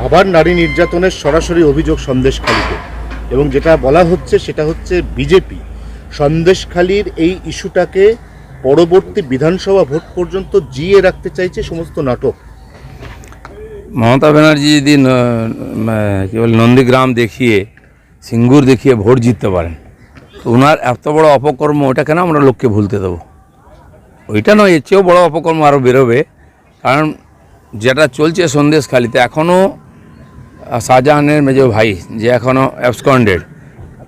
আবার নারী নির্যাতনের সরাসরি অভিযোগ সন্দেশখালীতে, এবং যেটা বলা হচ্ছে সেটা হচ্ছে বিজেপি সন্দেশখালীর এই ইস্যুটাকে পরবর্তী বিধানসভা ভোট পর্যন্ত জিয়ে রাখতে চাইছে সমস্ত নাটক। মমতা ব্যানার্জি যদি কী বলে নন্দীগ্রাম দেখিয়ে সিঙ্গুর দেখিয়ে ভোট জিততে পারেন, তো ওনার এত বড় অপকর্ম ওটা কেন আমরা লোককে ভুলতে দেবো? ওইটা নয়, এর চেয়েও বড়ো অপকর্ম আরও বেরোবে। কারণ যেটা চলছে সন্দেশখালীতে এখনও শাহজাহানের মেজ ভাই যে এখনও অ্যাবসকন্ডেড,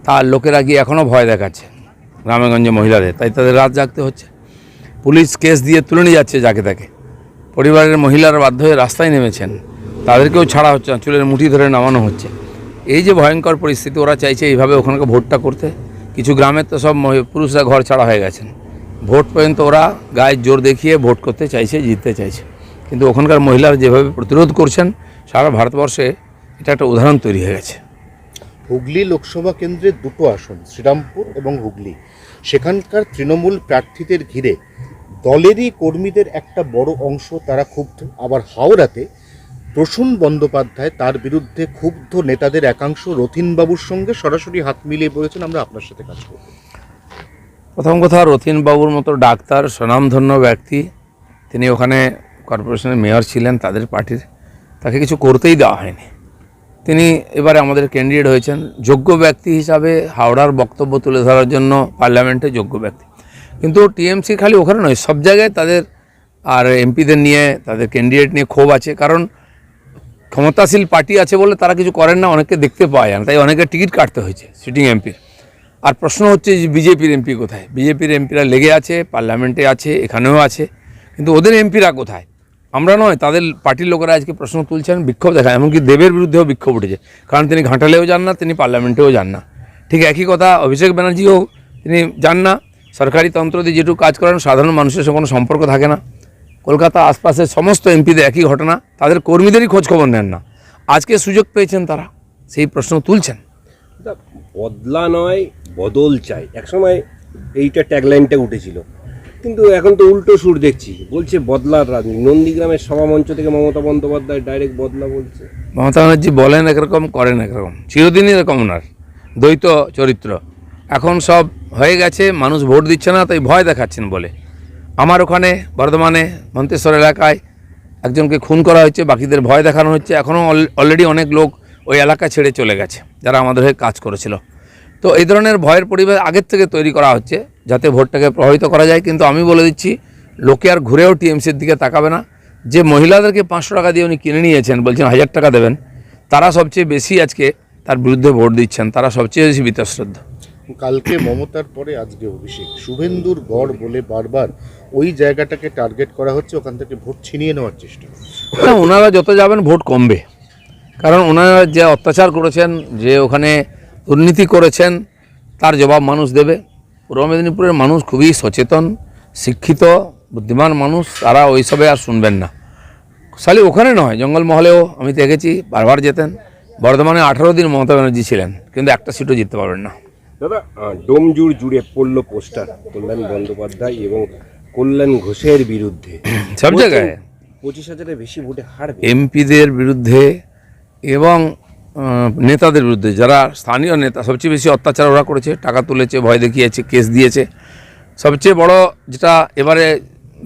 তার লোকেরা গিয়ে এখনও ভয় দেখাচ্ছে গ্রামেগঞ্জে মহিলাদের, তাই তাদের রাত জাগতে হচ্ছে। পুলিশ কেস দিয়ে তুলে নিয়ে যাচ্ছে যাকে তাকে, পরিবারের মহিলারা বাধ্য হয়ে রাস্তায় নেমেছেন, তাদেরকেও ছাড়া হচ্ছে না, চুলের মুঠি ধরে নামানো হচ্ছে। এই যে ভয়ঙ্কর পরিস্থিতি, ওরা চাইছে এইভাবে ওখানকার ভোটটা করতে। কিছু গ্রামের তো সব পুরুষরা ঘর ছাড়া হয়ে গেছেন, ভোট পর্যন্ত ওরা গায়ের জোর দেখিয়ে ভোট করতে চাইছে, জিততে চাইছে। কিন্তু ওখানকার মহিলারা যেভাবে প্রতিরোধ করছেন, সারা ভারতবর্ষে এটা একটা উদাহরণ তৈরি হয়ে গেছে। হুগলি লোকসভা কেন্দ্রের দুটো আসন, শ্রীরামপুর এবং হুগলি, সেখানকার তৃণমূল প্রার্থীদের ঘিরে দলেরই কর্মীদের একটা বড় অংশ তারা ক্ষুব্ধ। আবার হাওড়াতে প্রসূন বন্দ্যোপাধ্যায়, তার বিরুদ্ধে ক্ষুব্ধ নেতাদের একাংশ রথিনবাবুর সঙ্গে সরাসরি হাত মিলিয়ে বলেছেন আমরা আপনার সাথে কাজ করব। প্রথম কথা, রথিনবাবুর মতো ডাক্তার, স্বনামধন্য ব্যক্তি, তিনি ওখানে কর্পোরেশনের মেয়র ছিলেন তাদের পার্টির, তাকে কিছু করতেই দেওয়া হয়নি। তিনি এবারে আমাদের ক্যান্ডিডেট হয়েছেন যোগ্য ব্যক্তি হিসাবে, হাওড়ার বক্তব্য তুলে ধরার জন্য পার্লামেন্টে যোগ্য ব্যক্তি। কিন্তু টিএমসি খালি ওখানে নয়, সব জায়গায় তাদের আর এমপিদের নিয়ে, তাদের ক্যান্ডিডেট নিয়ে ক্ষোভ আছে। কারণ ক্ষমতাশীল পার্টি আছে বলে তারা কিছু করেন না, অনেকে দেখতে পায় না, তাই অনেকে টিকিট কাটতে হয়েছে সিটিং এমপির। আর প্রশ্ন হচ্ছে যে বিজেপির এমপি কোথায়? বিজেপির এমপিরা লেগে আছে, পার্লামেন্টে আছে, এখানেও আছে, কিন্তু ওদের এমপিরা কোথায়? আমরা নয়, তাদের পার্টির লোকেরা আজকে প্রশ্ন তুলছেন, বিক্ষোভ দেখায়। এমনকি দেবের বিরুদ্ধেও বিক্ষোভ উঠেছে, কারণ তিনি ঘাটালেও যান না, তিনি পার্লামেন্টেও যান না। ঠিক একই কথা অভিষেক ব্যানার্জিও, তিনি যান না, সরকারি তন্ত্র দিয়ে যেটুকু কাজ করেন, সাধারণ মানুষের সঙ্গে কোনো সম্পর্ক থাকে না। কলকাতা আশপাশের সমস্ত এমপিদের একই ঘটনা, তাদের কর্মীদেরই খোঁজখবর নেন না। আজকে সুযোগ পেয়েছেন তারা, সেই প্রশ্ন তুলছেন। বদলা নয়, বদল চাই, একসময় এইটা ট্যাগলাইনটা উঠেছিল, কিন্তু এখন তো উল্টো সুর দেখছি, বলছে বদলার রাজনীতি। নন্দীগ্রামের সভামঞ্চ থেকে মমতা বন্দ্যোপাধ্যায় ডাইরেক্ট বদলা বলছে। মমতা ব্যানার্জি বলেন একরকম, করেন একরকম, চিরদিনই এরকম ওনার দ্বৈত চরিত্র। এখন সব হয়ে গেছে, মানুষ ভোট দিচ্ছে না, তাই ভয় দেখাচ্ছেন বলে। আমার ওখানে বর্ধমানে মন্তেশ্বর এলাকায় একজনকে খুন করা হচ্ছে, বাকিদের ভয় দেখানো হচ্ছে। এখনও অলরেডি অনেক লোক ওই এলাকা ছেড়ে চলে গেছে যারা আমাদের হয়ে কাজ করেছিল। তো এই ধরনের ভয়ের পরিবেশ আগের থেকে তৈরি করা হচ্ছে যাতে ভোটটাকে প্রভাবিত করা যায়। কিন্তু আমি বলে দিচ্ছি, লোকে আর ঘুরেও টিএমসির দিকে তাকাবে না। যে মহিলাদেরকে 500 টাকা দিয়ে উনি কিনে নিয়েছেন, বলছেন 1000 টাকা দেবেন, তারা সবচেয়ে বেশি আজকে তার বিরুদ্ধে ভোট দিচ্ছেন, তারা সবচেয়ে বেশি বীতশ্রদ্ধ। কালকে মমতার পরে আজকে অভিষেক, শুভেন্দুর গড় বলে বারবার ওই জায়গাটাকে টার্গেট করা হচ্ছে, ওখান থেকে ভোট ছিনিয়ে নেওয়ার চেষ্টা। না, ওনারা যত যাবেন ভোট কমবে, কারণ ওনারা যে অত্যাচার করেছেন, যে ওখানে দুর্নীতি করেছেন, তার জবাব মানুষ দেবে। পূর্ব মেদিনীপুরের মানুষ খুবই সচেতন, শিক্ষিত, বুদ্ধিমান মানুষ, তারা ওইসবে আর শুনবেন না। খালি ওখানে নয়, জঙ্গলমহলেও আমি দেখেছি বারবার যেতেন। বর্ধমানে 18 দিন মমতা ব্যানার্জি ছিলেন, কিন্তু একটা সিটও জিততে পারবেন না। দাদা, ডোমজুড় জুড়ে পড়লো পোস্টার কল্যাণ বন্দ্যোপাধ্যায় এবং কল্যাণ ঘোষের বিরুদ্ধে, সব জায়গায় 25,000-এর বেশি ভোটে হারবে। এমপিদের বিরুদ্ধে এবং নেতাদের বিরুদ্ধে, যারা স্থানীয় নেতা, সবচেয়ে বেশি অত্যাচার ওরা করেছে, টাকা তুলেছে, ভয় দেখিয়েছে, কেস দিয়েছে। সবচেয়ে বড় যেটা এবারে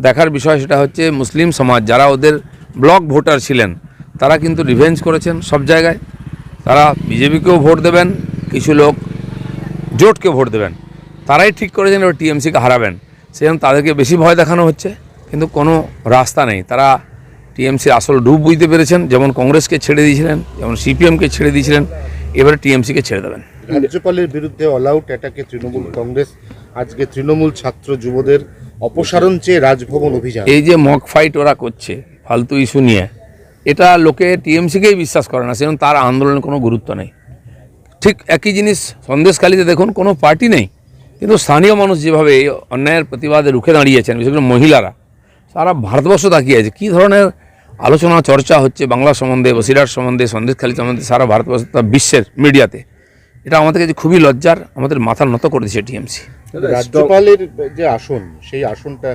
দেখার বিষয় সেটা হচ্ছে মুসলিম সমাজ, যারা ওদের ব্লক ভোটার ছিলেন, তারা কিন্তু রিভেঞ্জ করেছেন সব জায়গায়। তারা বিজেপিকেও ভোট দেবেন, কিছু লোক জোটকে ভোট দেবেন, তারাই ঠিক করেছেন এবার টিএমসিকে হারাবেন। সেজন্য তাদেরকে বেশি ভয় দেখানো হচ্ছে, কিন্তু কোনো রাস্তা নেই। তারা টিএমসির আসল ডুব বুঝতে পেরেছেন, যেমন কংগ্রেসকে ছেড়ে দিয়েছিলেন, যেমন সিপিএমকে ছেড়ে দিয়েছিলেন, এবারে টিএমসিকে ছেড়ে দেবেন। রাজ্যপালের বিরুদ্ধে অল আউট অ্যাটাকে তৃণমূল কংগ্রেস, আজকে তৃণমূল ছাত্র যুবদের অপসারণ চেয়ে রাজভবন অভিযান। এই যে মক ফাইট ওরা করছে ফালতু ইস্যু নিয়ে, এটা লোকে টিএমসিকেই বিশ্বাস করে না, সেজন্য তার আন্দোলনের কোনো গুরুত্ব নেই। ঠিক একই জিনিস সন্দেশখালীতে দেখুন, কোনো পার্টি নেই, কিন্তু স্থানীয় মানুষ যেভাবে এই অন্যায়ের প্রতিবাদে রুখে দাঁড়িয়েছেন, বিশেষ করে মহিলারা, সারা ভারতবর্ষ তাকিয়ে আছে কী ধরনের আলোচনা চর্চা হচ্ছে বাংলা সম্বন্ধে, বসিরহাট সম্বন্ধে, সন্দেশখালী সম্বন্ধে, সারা ভারতবর্ষ, বিশ্বের মিডিয়াতে। এটা আমাদের কাছে খুবই লজ্জার, আমাদের মাথা নত করে দিয়েছে টিএমসি। রাজ্যপালের যে আসন, সেই আসনটা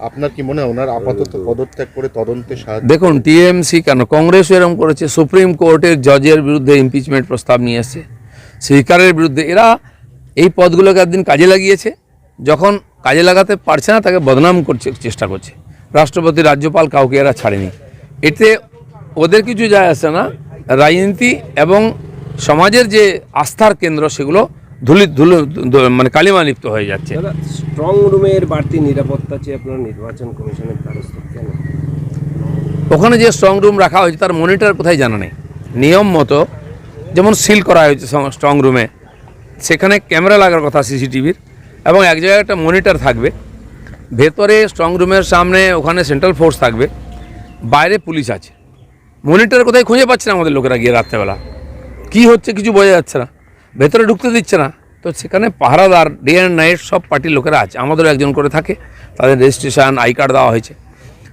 আপনার কি মনে হয় ওনার আপাতত পদত্যাগ করে তদন্তে সাহায্য? দেখুন, টিএমসি কেন, কংগ্রেসও এরকম করেছে, সুপ্রিম কোর্টের জজের বিরুদ্ধে ইমপিচমেন্ট প্রস্তাব নিয়ে এসছে, স্পিকারের বিরুদ্ধে। এরা এই পদগুলোকে একদিন কাজে লাগিয়েছে, যখন কাজে লাগাতে পারছে না তাকে বদনাম করছে, চেষ্টা করছে। রাষ্ট্রপতি, রাজ্যপাল, কাউকে এরা ছাড়েনি। এতে ওদের কিছু যায় আসে না। রাজনীতি এবং সমাজের যে আস্থার কেন্দ্র সেগুলো মানে কালিমালিপ্ত হয়ে যাচ্ছে। দাদা, স্ট্রং রুমের বাড়তি নিরাপত্তা চেয়ে আপনার নির্বাচন কমিশনের দ্বারস্থ কেন? ওখানে যে স্ট্রং রুম রাখা হয়েছে তার মনিটর কোথায় জানা নেই। নিয়ম মতো যেমন সিল করা হয়েছে স্ট্রং রুমে, সেখানে ক্যামেরা লাগার কথা সিসিটিভির, এবং এক জায়গায় একটা মনিটর থাকবে। ভেতরে স্ট্রং রুমের সামনে ওখানে সেন্ট্রাল ফোর্স থাকবে, বাইরে পুলিশ আছে। মনিটর কোথায় খুঁজে পাচ্ছে না আমাদের লোকেরা গিয়ে রাত্রেবেলা, কী হচ্ছে কিছু বোঝা যাচ্ছে না, ভেতরে ঢুকতে দিচ্ছে না। তো সেখানে পাহারাদার ডে অ্যান্ড নাইট সব পার্টির লোকেরা আছে, আমাদেরও একজন করে থাকে, তাদের রেজিস্ট্রেশন আই কার্ড দেওয়া হয়েছে।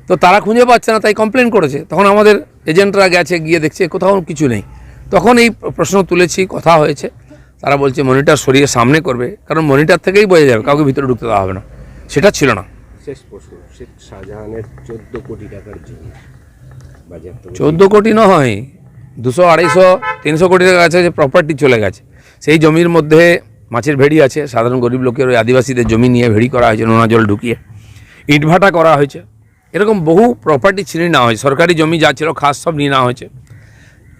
তো তারা খুঁজে পাচ্ছে না, তাই কমপ্লেন করেছে। তখন আমাদের এজেন্টরা গেছে, গিয়ে দেখছে কোথাও কিছু নেই। তখন এই প্রশ্ন তুলেছি, কথা হয়েছে। তারা বলছে মনিটর সরিয়ে সামনে করবে, কারণ মনিটর থেকেই বোঝা যাবে, কাউকে ভিতরে ঢুকতে দেওয়া হবে না। সেটা ছিল না। শেষ প্রশ্ন, শেখ শাহজাহানের 14 কোটি টাকার জমি বাজেয়াপ্ত 14 কোটি নয়, 200, 250, 300 কোটি টাকা কাছে যে প্রপার্টি চলে গেছে। সেই জমির মধ্যে মাছের ভেড়ি আছে, সাধারণ গরিব লোকের, ওই আদিবাসীদের জমি নিয়ে ভেড়ি করা হয়েছে, নোনা জল ঢুকিয়ে ইটভাটা করা হয়েছে। এরকম বহু প্রপার্টি ছিনিয়ে নেওয়া হয়েছে, সরকারি জমি যা ছিল খাস সব নিয়ে নেওয়া হয়েছে।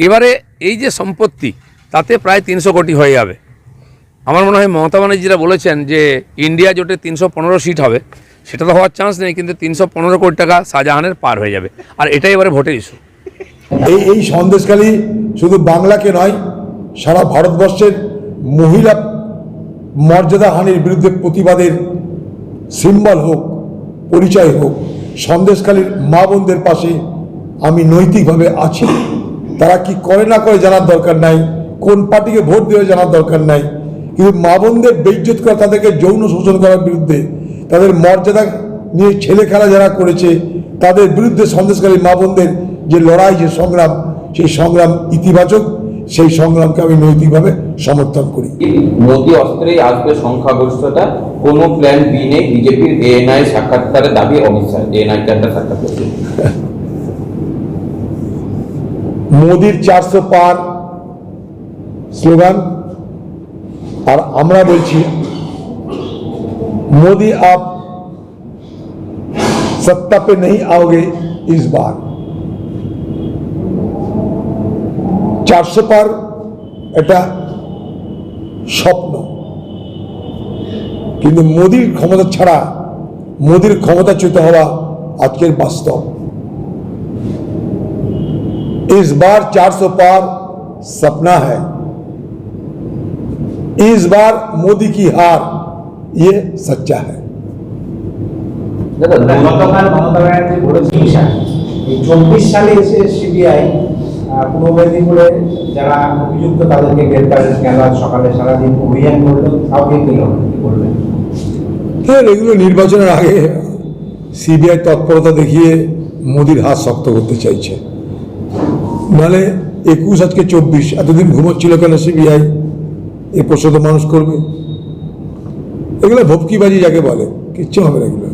এবারে এই যে সম্পত্তি, তাতে প্রায় 300 কোটি হয়ে যাবে। আমার মনে হয় মমতা ব্যানার্জিরা বলেছেন যে ইন্ডিয়া জোটে 315 সিট হবে, সেটা তো হওয়ার চান্স নেই, কিন্তু 315 কোটি টাকা শাহজাহানের পার হয়ে যাবে। আর এটাই এবারে ভোটের ইস্যু। এই সন্দেশখালী শুধু বাংলাকে নয়, সারা ভারতবর্ষের মহিলা মর্যাদা হানির বিরুদ্ধে প্রতিবাদের সিম্বল হোক, পরিচয় হোক। সন্দেশখালীর মা বোনদের পাশে আমি নৈতিকভাবে আছি। তারা কি করে না করে জানার দরকার নাই, কোন পার্টিকে ভোট দেবে জানার দরকার নাই, কিন্তু মা বোনদের বেইজ্জত করা, তাদেরকে যৌন শোষণ করার বিরুদ্ধে, তাদের মর্যাদা নিয়ে ছেলে খেলা যারা করেছে তাদের বিরুদ্ধে সন্দেশখালী মা বোনদের যে লড়াই, যে সংগ্রাম, সেই সংগ্রাম ইতিবাচক। সেই সংগ্রামকে আমি নৈতিকভাবে সমর্থন করি। মোদি অস্ত্রেই আসবে সংখ্যাগরিষ্ঠতা, কোনো প্ল্যান বি নেই। বিজেপির এএনআই সাক্ষাৎকারের দাবি অমিত শাহ, এএনআইকে একটা সাক্ষাৎ করেছে। মোদির 400 পার স্লোগান, আর আমরা বলছি मोदी आप सत्ता पे नहीं आओगे इस बार। 400 পার এটা স্বপ্ন, কিন্তু মোদির ক্ষমতা ছাড়া, মোদির ক্ষমতাচ্যুত হওয়া আজকের বাস্তব। इस बार 400 पार सपना है, इस बार मोदी की हार ये सच्चा है। গতকাল মমতা ব্যানার্জি বলেছেন 24 সালে এসে সিবিআই পূর্ব মেদিনীপুরে যারা অভিযুক্ত তাদেরকে গ্রেপ্তারের খেলা সকালে সারাদিন অভিযান করলো, কাউকে পেল না। কি বলবেন? হ্যাঁ, এগুলো নির্বাচনের আগে সিবিআই তৎপরতা দেখিয়ে মোদির হাত শক্ত করতে চাইছে। নাহলে 21 আজকে 24, এতদিন ঘুমোচ্ছিল কেন সিবিআই? এ প্রশ্ন তো মানুষ করবে। এগুলো ভোপকিবাজি যাকে বলে, কিচ্ছু হবে না এগুলো।